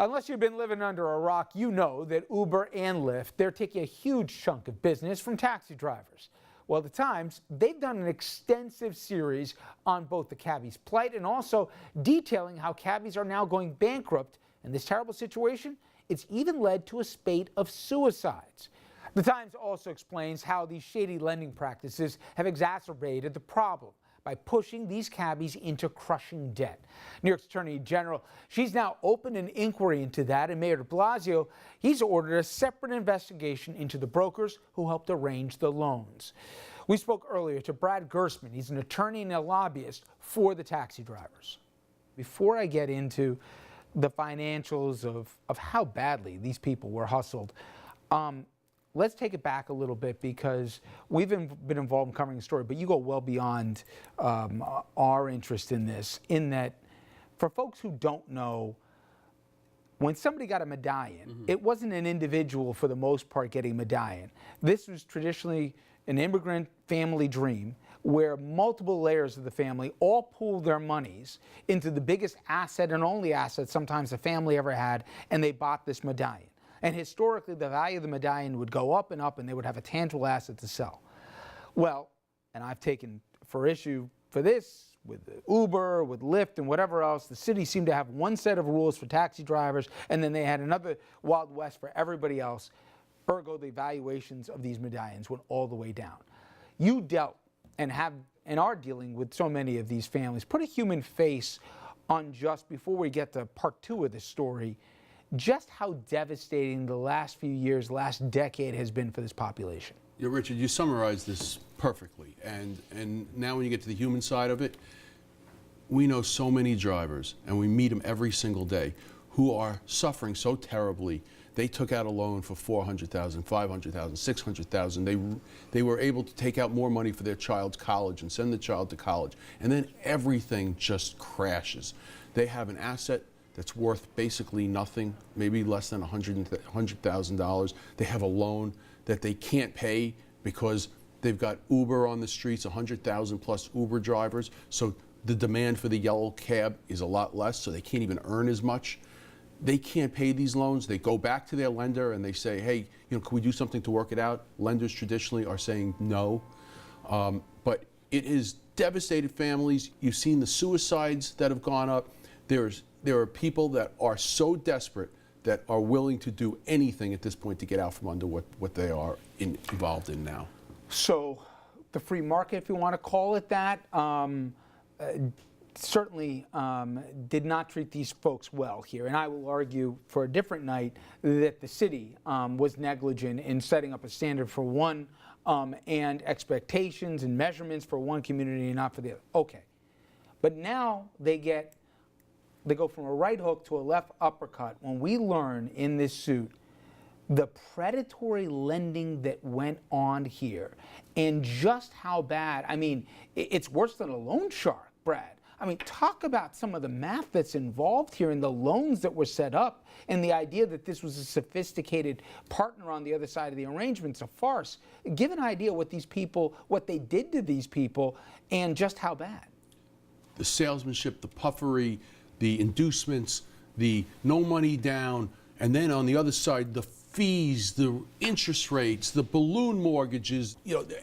Unless you've been living under a rock, you know that Uber and Lyft, they're taking a huge chunk of business from taxi drivers. Well, the Times, they've done an extensive series on both the cabbies' plight and also detailing how cabbies are now going bankrupt. And this terrible situation, it's even led to a spate of suicides. The Times also explains how these shady lending practices have exacerbated the problem by pushing these cabbies into crushing debt. New York's Attorney General, she's now opened an inquiry into that, and Mayor de Blasio, he's ordered a separate investigation into the brokers who helped arrange the loans. We spoke earlier to Brad Gerstman. He's an attorney and a lobbyist for the taxi drivers. Before I get into the financials of how badly these people were hustled, let's take it back a little bit, because we've been involved in covering the story, but you go well beyond our interest in this, in that for folks who don't know, when somebody got a medallion, it wasn't an individual for the most part getting a medallion. This was traditionally an immigrant family dream where multiple layers of the family all pooled their monies into the biggest asset and only asset sometimes the family ever had, and they bought this medallion. And historically, the value of the medallion would go up, and they would have a tangible asset to sell. Well, and I've taken for issue for this with Uber, with Lyft, and whatever else. The city seemed to have one set of rules for taxi drivers, and then they had another Wild West for everybody else. Ergo, the valuations of these medallions went all the way down. You dealt and are dealing with so many of these families. Put a human face on, just before we get to part two of this story, just how devastating the last few years, last decade has been for this population. Yeah, Richard, you summarized this perfectly. And now when you get to the human side of it, we know so many drivers, and we meet them every single day, who are suffering so terribly. They took out a loan for $400,000, $500,000, $600,000. They were able to take out more money for their child's college and send the child to college. And then everything just crashes. They have an asset that's worth basically nothing, maybe less than $100,000. They have a loan that they can't pay because they've got Uber on the streets, 100,000 plus Uber drivers. So the demand for the yellow cab is a lot less, so they can't even earn as much. They can't pay these loans. They go back to their lender and they say, hey, can we do something to work it out? Lenders traditionally are saying no. But it has devastated families. You've seen the suicides that have gone up. There are people that are so desperate that are willing to do anything at this point to get out from under what they are involved in now. So the free market, if you want to call it that, certainly did not treat these folks well here. And I will argue for a different night that the city was negligent in setting up a standard for one and expectations and measurements for one community and not for the other. Okay. But now they go from a right hook to a left uppercut when we learn in this suit the predatory lending that went on here and just how bad. I mean, it's worse than a loan shark, Brad. I mean, talk about some of the math that's involved here and the loans that were set up and the idea that this was a sophisticated partner on the other side of the arrangement's a farce. Give an idea what they did to these people and just how bad. The salesmanship, the puffery, the inducements, the no money down, and then on the other side, the fees, the interest rates, the balloon mortgages.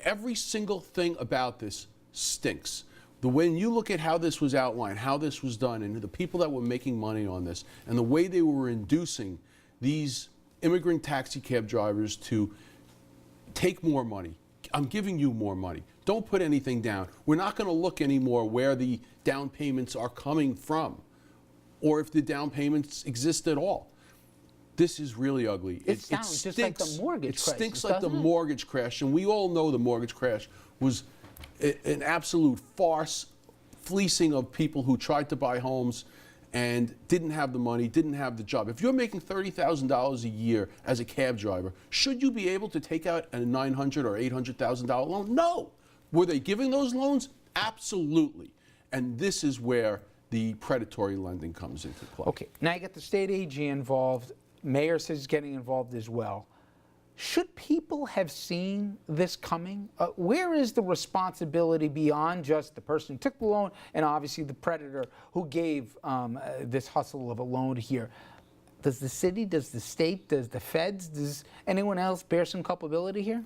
Every single thing about this stinks. When you look at how this was outlined, how this was done, and the people that were making money on this, and the way they were inducing these immigrant taxi cab drivers to take more money. I'm giving you more money. Don't put anything down. We're not going to look anymore where the down payments are coming from, or if the down payments exist at all. This is really ugly. It sounds just like the mortgage crash. It stinks like the mortgage crash, and we all know the mortgage crash was an absolute farce, fleecing of people who tried to buy homes and didn't have the money, didn't have the job. If you're making $30,000 a year as a cab driver, should you be able to take out a $900,000 or $800,000 loan? No. Were they giving those loans? Absolutely. And this is where the predatory lending comes into play. Okay, now you get the state AG involved. Mayor says he's getting involved as well. Should people have seen this coming? Where is the responsibility beyond just the person who took the loan and obviously the predator who gave this hustle of a loan here? Does the city, does the state, does the feds, does anyone else bear some culpability here?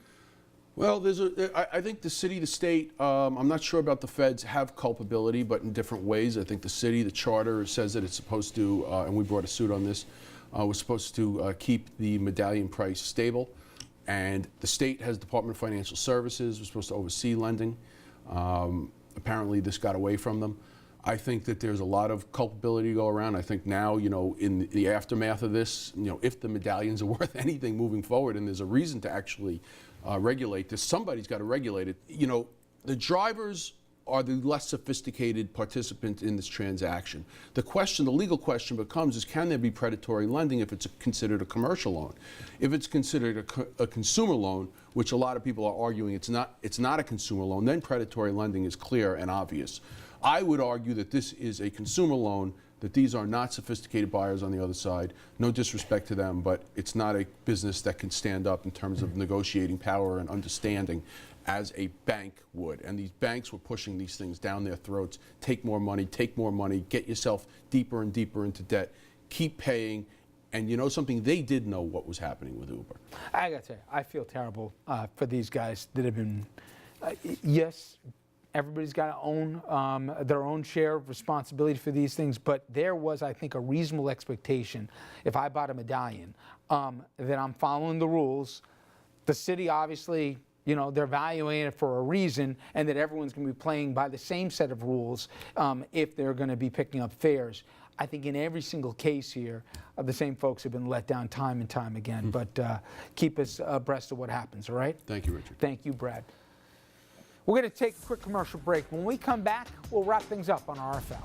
Well, I think the city, the state, I'm not sure about the feds, have culpability, but in different ways. I think the city, the charter says that it's supposed to, and we brought a suit on this, we're supposed to keep the medallion price stable. And the state has Department of Financial Services, we're supposed to oversee lending. Apparently this got away from them. I think that there's a lot of culpability to go around. I think now, in the aftermath of this, if the medallions are worth anything moving forward, and there's a reason to actually regulate this, somebody's got to regulate it. The drivers are the less sophisticated participant in this transaction. The legal question becomes is, can there be predatory lending if it's considered a commercial loan? If it's considered a consumer loan, which a lot of people are arguing it's not a consumer loan, then predatory lending is clear and obvious. I would argue that this is a consumer loan, that these are not sophisticated buyers on the other side. No disrespect to them, but it's not a business that can stand up in terms of negotiating power and understanding as a bank would. And these banks were pushing these things down their throats. Take more money, get yourself deeper and deeper into debt, keep paying. And you know something, they did know what was happening with Uber. I gotta say, I feel terrible for these guys that have been, yes, everybody's got to own their own share of responsibility for these things, but there was, I think, a reasonable expectation, if I bought a medallion, that I'm following the rules. The city, obviously, they're valuing it for a reason, and that everyone's going to be playing by the same set of rules if they're going to be picking up fares. I think in every single case here, the same folks have been let down time and time again, but keep us abreast of what happens, all right? Thank you, Richard. Thank you, Brad. We're going to take a quick commercial break. When we come back, we'll wrap things up on RFL.